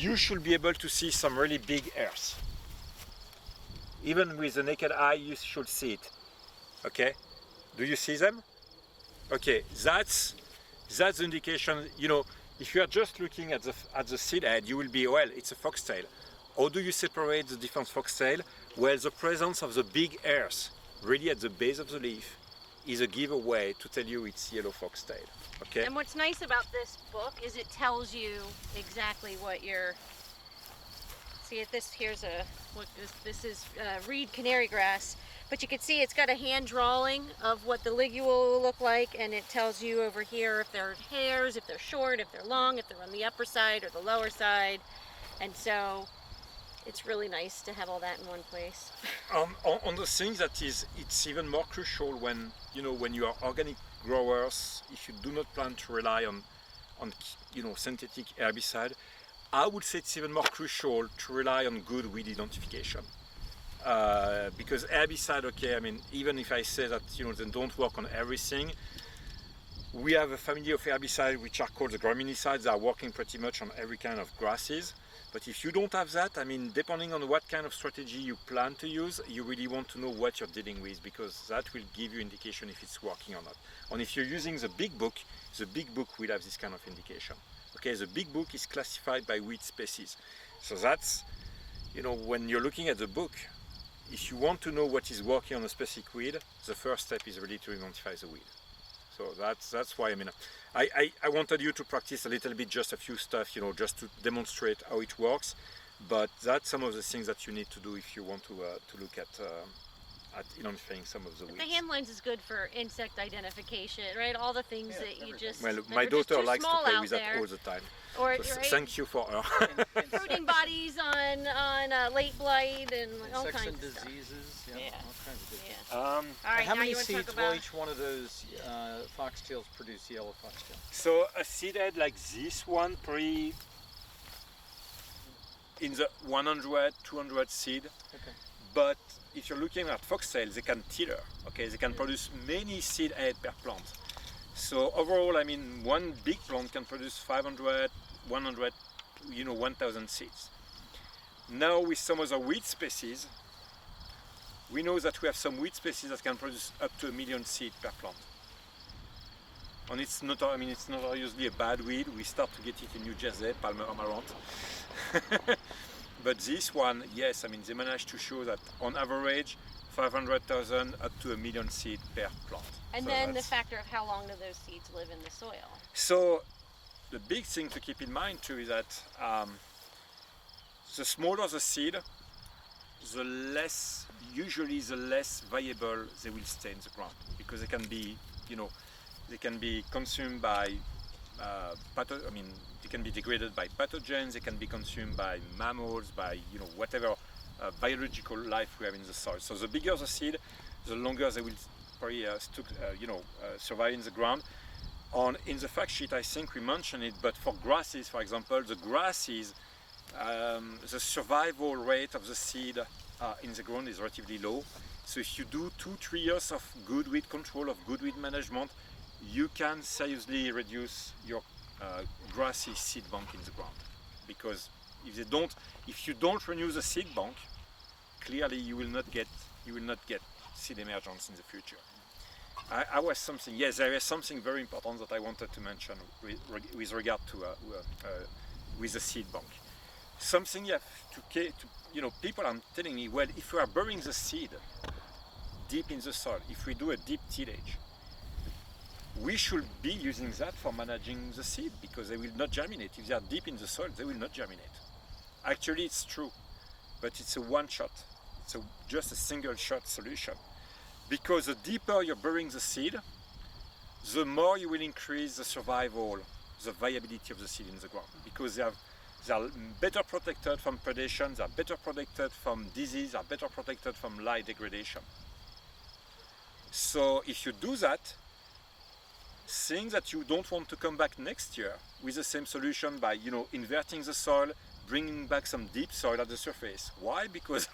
you should be able to see some really big hairs. Even with the naked eye, you should see it. Okay? Do you see them? Okay, that's the indication. You know, if you are just looking at the seed head, you will be, well, it's a foxtail. How do you separate the different foxtail? Well, the presence of the big hairs, really at the base of the leaf, is a giveaway to tell you it's yellow foxtail. Okay. And what's nice about this book is it tells you exactly what you're. See, this is reed canary grass, but you can see it's got a hand drawing of what the ligule will look like, and it tells you over here if they're hairs, if they're short, if they're long, if they're on the upper side or the lower side, and so it's really nice to have all that in one place. On the thing that is, it's even more crucial when you are organic growers. If you do not plan to rely on synthetic herbicide, I would say it's even more crucial to rely on good weed identification. Because herbicide, okay, I mean, even if I say that they don't work on everything, we have a family of herbicides which are called the graminicides. They are working pretty much on every kind of grasses. But if you don't have that, I mean, depending on what kind of strategy you plan to use, you really want to know what you're dealing with, because that will give you indication if it's working or not. And if you're using the big book will have this kind of indication. Okay, the big book is classified by weed species. So that's, when you're looking at the book, if you want to know what is working on a specific weed, the first step is really to identify the weed. So that's why, I mean, I wanted you to practice a little bit, just a few stuff, just to demonstrate how it works. But that's some of the things that you need to do if you want to look at identifying some of the weeds. The hand lens is good for insect identification, right? All the things that you just. Well, my daughter likes to play with that all the time. Or, right? Thank you for her. Fruiting bodies on late blight and all kinds of diseases, stuff. Yeah, all kinds of good things. All right, how now many you want to seeds talk will about... each one of those foxtails produce, yellow foxtail? So a seed head like this one, probably in the 100, 200 seed. Okay. But if you're looking at foxtails, they can tiller. Okay, they can produce many seed head per plant. So overall, I mean, one big plant can produce 500, 100, 1,000 seeds. Now with some other weed species, we know that we have some weed species that can produce up to 1 million seeds per plant. And it's not usually a bad weed. We start to get it in New Jersey, Palmer amaranth. But this one, yes, I mean, they managed to show that on average, 500,000 up to 1 million seeds per plant. And so then the factor of how long do those seeds live in the soil? So the big thing to keep in mind too is that the smaller the seed, the less viable they will stay in the ground, because they can be, they can be consumed by they can be degraded by pathogens, they can be consumed by mammals, by whatever biological life we have in the soil. So the bigger the seed, the longer they will probably survive in the ground. In the fact sheet, I think we mentioned it, but for grasses, for example, the grasses, the survival rate of the seed in the ground is relatively low. So if you do 2-3 years of good weed control, of good weed management, you can seriously reduce your grassy seed bank in the ground. Because if you don't renew the seed bank, clearly you will not get seed emergence in the future. There is something very important that I wanted to mention with regard to with the seed bank. Something you have to people are telling me, well, if we are burying the seed deep in the soil, if we do a deep tillage, we should be using that for managing the seed, because they will not germinate. If they are deep in the soil, they will not germinate. Actually, it's true, but it's a one-shot. It's just a single-shot solution. Because the deeper you're burying the seed, the more you will increase the survival, the viability of the seed in the ground. Because they are better protected from predation, they are better protected from disease, they are better protected from light degradation. So if you do that, seeing that you don't want to come back next year with the same solution by inverting the soil, bringing back some deep soil at the surface. Why? Because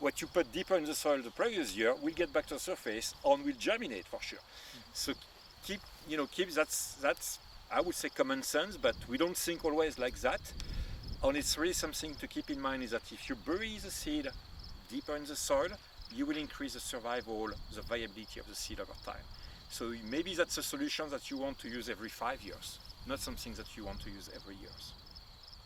what you put deeper in the soil the previous year will get back to the surface and will germinate for sure. So keep that's I would say common sense, but we don't think always like that. And it's really something to keep in mind is that if you bury the seed deeper in the soil, you will increase the survival, the viability of the seed over time. So maybe that's a solution that you want to use every 5 years, not something that you want to use every year.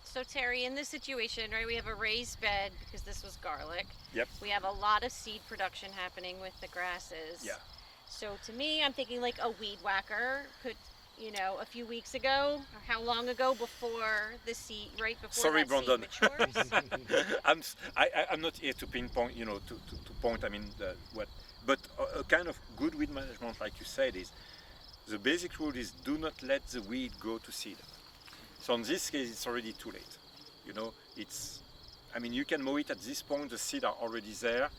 So Terry, in this situation, right, we have a raised bed because this was garlic. Yep. We have a lot of seed production happening with the grasses. Yeah. So to me, I'm thinking like a weed whacker could, a few weeks ago, or how long ago before the seed, right before Sorry, that Brandon. seed matures. I'm not here to pinpoint, to point. I mean, but a kind of good weed management, like you said, is the basic rule is do not let the weed grow to seed. So in this case, it's already too late. You can mow it at this point. The seeds are already there.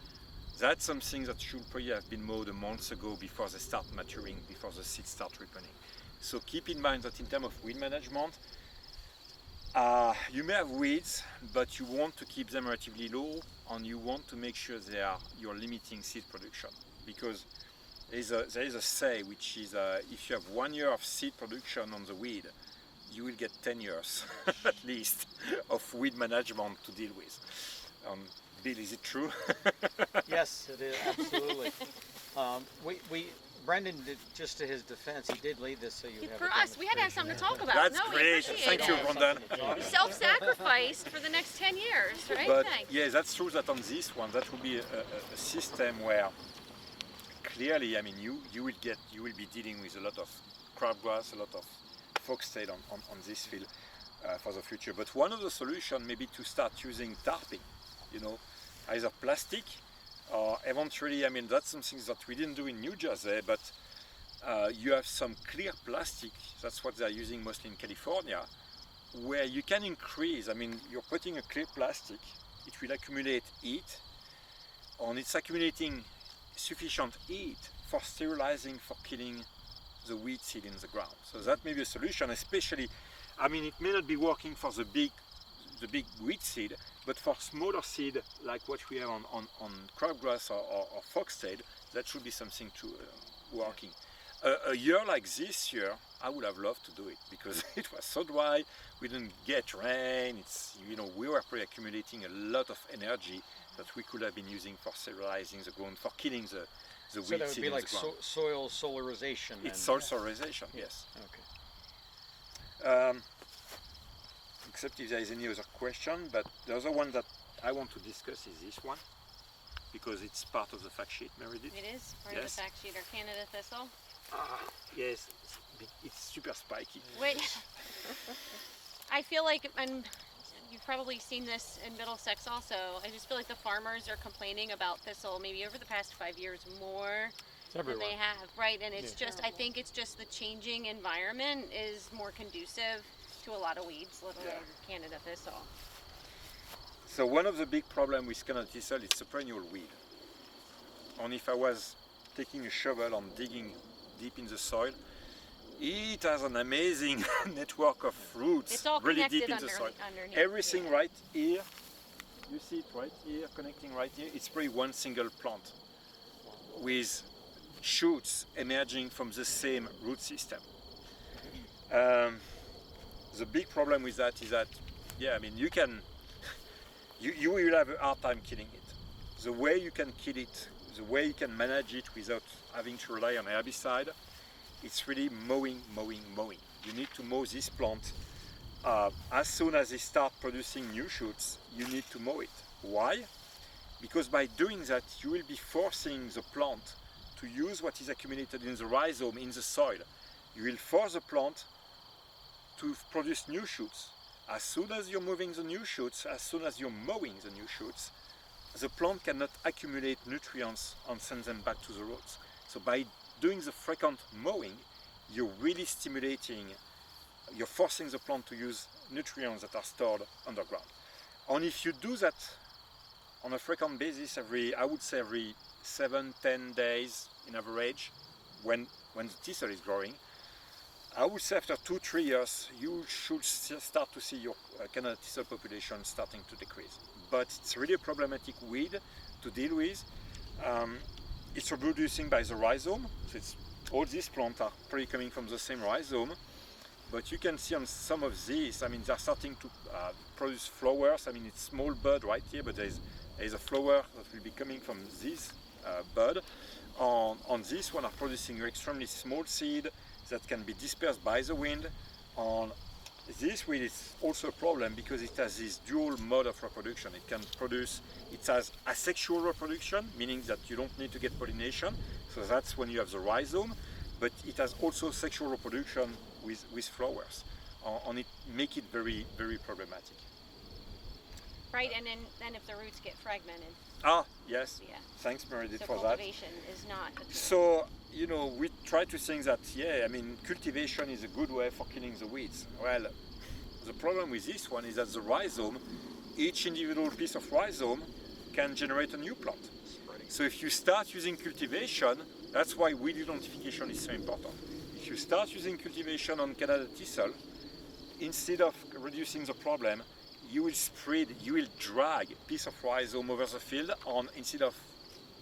That's something that should probably have been mowed a month ago before they start maturing, before the seeds start ripening. So keep in mind that in terms of weed management, you may have weeds, but you want to keep them relatively low, and you want to make sure you're limiting seed production. Because there is a say, which is if you have 1 year of seed production on the weed, you will get 10 years at least of weed management to deal with. Bill, is it true? Yes, it is, absolutely. Brendan did, just to his defense, he did lead this, so you have For a us, we had to have something to talk about. That's No, we great. appreciate Thank you, it. Brandon. Self-sacrificed for the next 10 years, right? But Thanks. yeah, that's true that on this one, that will be a system where clearly, you will be dealing with a lot of crabgrass, a lot of foxtail on this field for the future. But one of the solutions may be to start using tarping, either plastic or eventually, that's something that we didn't do in New Jersey, but you have some clear plastic, that's what they're using mostly in California, where you can increase, you're putting a clear plastic, it will accumulate heat, and it's accumulating sufficient heat for sterilizing, for killing the weed seed in the ground. So that may be a solution, especially, it may not be working for the big weed seed, but for smaller seed like what we have on crabgrass or foxtail, that should be something to working. A year like this year, I would have loved to do it because it was so dry, we didn't get rain, we were probably accumulating a lot of energy that we could have been using for sterilizing the ground, for killing the weed seed. So that would be like the ground. soil solarization. It's soil solarization, yes. Okay. Except if there is any other question, but the other one that I want to discuss is this one, because it's part of the fact sheet, Meredith. It is part of the fact sheet, or Canada thistle. Yes, it's super spiky. Wait, I feel like, and you've probably seen this in Middlesex also, I just feel like the farmers are complaining about thistle maybe over the past 5 years more than they have, right? And it's I think it's just the changing environment is more conducive to a lot of weeds, let alone Canada thistle. So one of the big problems with Canada thistle is the perennial weed. And if I was taking a shovel and digging deep in the soil, it has an amazing network of roots. It's all really connected deep in the soil. underneath. Everything right here, you see it right here, connecting right here, it's probably one single plant with shoots emerging from the same root system. The big problem with that is that, you will have a hard time killing it. The way you can kill it, the way you can manage it without having to rely on herbicide, it's really mowing. You need to mow this plant. As soon as they start producing new shoots, you need to mow it. Why? Because by doing that, you will be forcing the plant to use what is accumulated in the rhizome in the soil. You will force the plant to produce new shoots. As soon as you're moving the new shoots, as soon as you're mowing the new shoots, the plant cannot accumulate nutrients and send them back to the roots. So by doing the frequent mowing, you're really you're forcing the plant to use nutrients that are stored underground. And if you do that on a frequent basis, I would say every 7-10 days in average, when the thistle is growing, I would say after 2-3 years, you should start to see your Canada thistle population starting to decrease. But it's really a problematic weed to deal with. It's reproducing by the rhizome, so all these plants are probably coming from the same rhizome. but you can see on some of these, I mean, they're starting to produce flowers. I mean, it's small bud right here, but there's a flower that will be coming from this bud. On this one are producing extremely small seed that can be dispersed by the wind. On this weed is also a problem because it has this dual mode of reproduction. It has asexual reproduction, meaning that you don't need to get pollination. So that's when you have the rhizome, but it has also sexual reproduction with flowers. And it make it very, very problematic. Right, and then if the roots get fragmented. Ah, yes. Yeah. Thanks, Meredith, So for that. cultivation is not a tool. So, you know, we try to think that, yeah, I mean, cultivation is a good way for killing the weeds. Well, the problem with this one is that the rhizome, each individual piece of rhizome can generate a new plant. So if you start using cultivation, that's why weed identification is so important. If you start using cultivation on Canada thistle, instead of reducing the problem, you will drag a piece of rhizome over the field, and instead of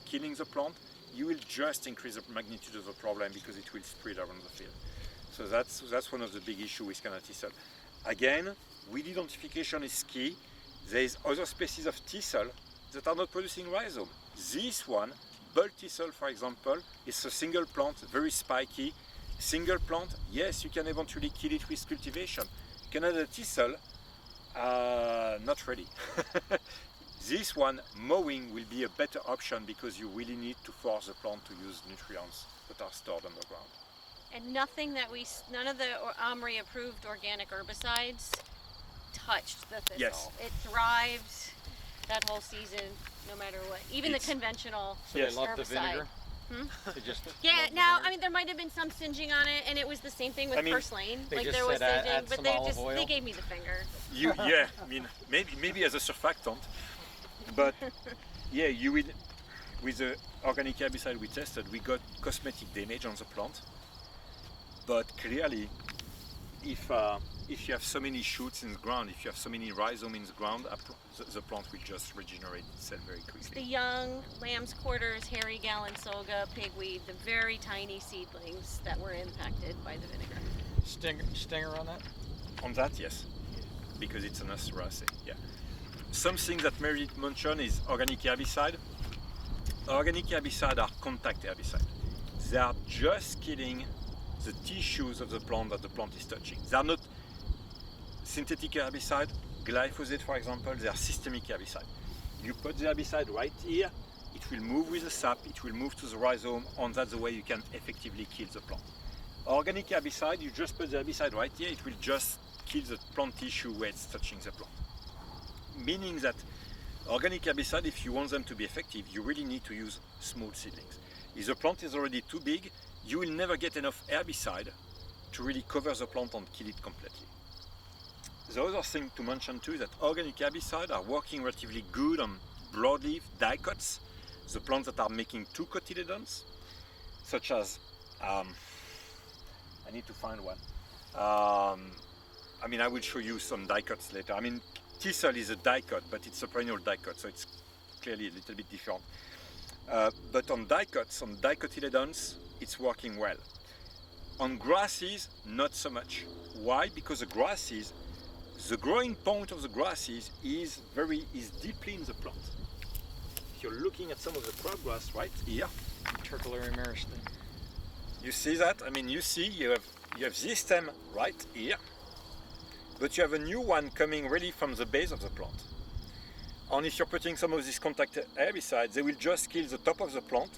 killing the plant, you will just increase the magnitude of the problem because it will spread around the field. So that's one of the big issues with Canada thistle. Again, weed identification is key. There is other species of thistle that are not producing rhizome. This one, bull thistle for example, is a single plant, very spiky. Single plant, yes, you can eventually kill it with cultivation. Canada thistle, not really. This one, mowing will be a better option because you really need to force the plant to use nutrients that are stored underground. And none of the OMRI approved organic herbicides touched the thistle. Yes. It thrived that whole season, no matter what. Even the It's- conventional So Yes. they love the herbicide. vinegar. They just Yeah, love the now vinegar? I mean there might have been some singeing on it, and it was the same thing with I mean, First Lane. they Like just there was said singeing, add but some they olive oil. they gave me the finger. Yeah, I mean, maybe as a surfactant, but yeah, you will. With the organic herbicide we tested, we got cosmetic damage on the plant. But clearly, if you have so many shoots in the ground, if you have so many rhizome in the ground, the plant will just regenerate itself very The quickly. young lamb's quarters, hairy galansoga, pigweed, the very tiny seedlings that were impacted by the vinegar. Stinger on that? On that, yes, because it's an Asteraceae. Yeah. Something that Meredith mentioned is organic herbicide. Organic herbicide are contact herbicide. They are just killing the tissues of the plant that the plant is touching. They are not synthetic herbicide, glyphosate for example, they are systemic herbicide. You put the herbicide right here, it will move with the sap, it will move to the rhizome, and that's the way you can effectively kill the plant. Organic herbicide, you just put the herbicide right here, it will just kill the plant tissue where it's touching the plant. Meaning that organic herbicide, if you want them to be effective, you really need to use small seedlings. If the plant is already too big, you will never get enough herbicide to really cover the plant and kill it completely. The other thing to mention too is that organic herbicides are working relatively good on broadleaf dicots, the plants that are making two cotyledons, such as, I need to find one. I mean, I will show you some dicots later. I mean, thistle is a dicot, but it's a perennial dicot, so it's clearly a little bit different. But on dicots, on dicotyledons, it's working well. On grasses, not so much. Why? Because the grasses, the growing point of the grasses is deeply in the plant. If you're looking at some of the crabgrass right here, Turcularia meristem. you see that? I mean, you have this stem right here, but you have a new one coming really from the base of the plant. And if you're putting some of these contact herbicides, they will just kill the top of the plant,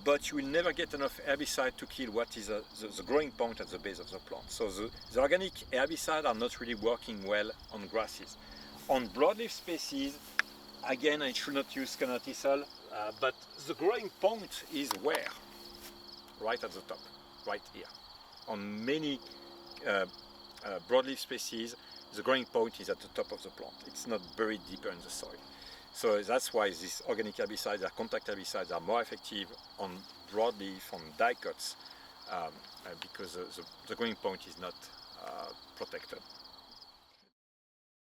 but you will never get enough herbicide to kill what is the growing point at the base of the plant. So the organic herbicides are not really working well on grasses. On broadleaf species, again, I should not use Canada thistle, but the growing point is where? Right at the top, right here. On many broadleaf species, the growing point is at the top of the plant. It's not buried deeper in the soil. So that's why these organic herbicides, or contact herbicides, are more effective on broadleaf, on dicots, because the growing point is not protected.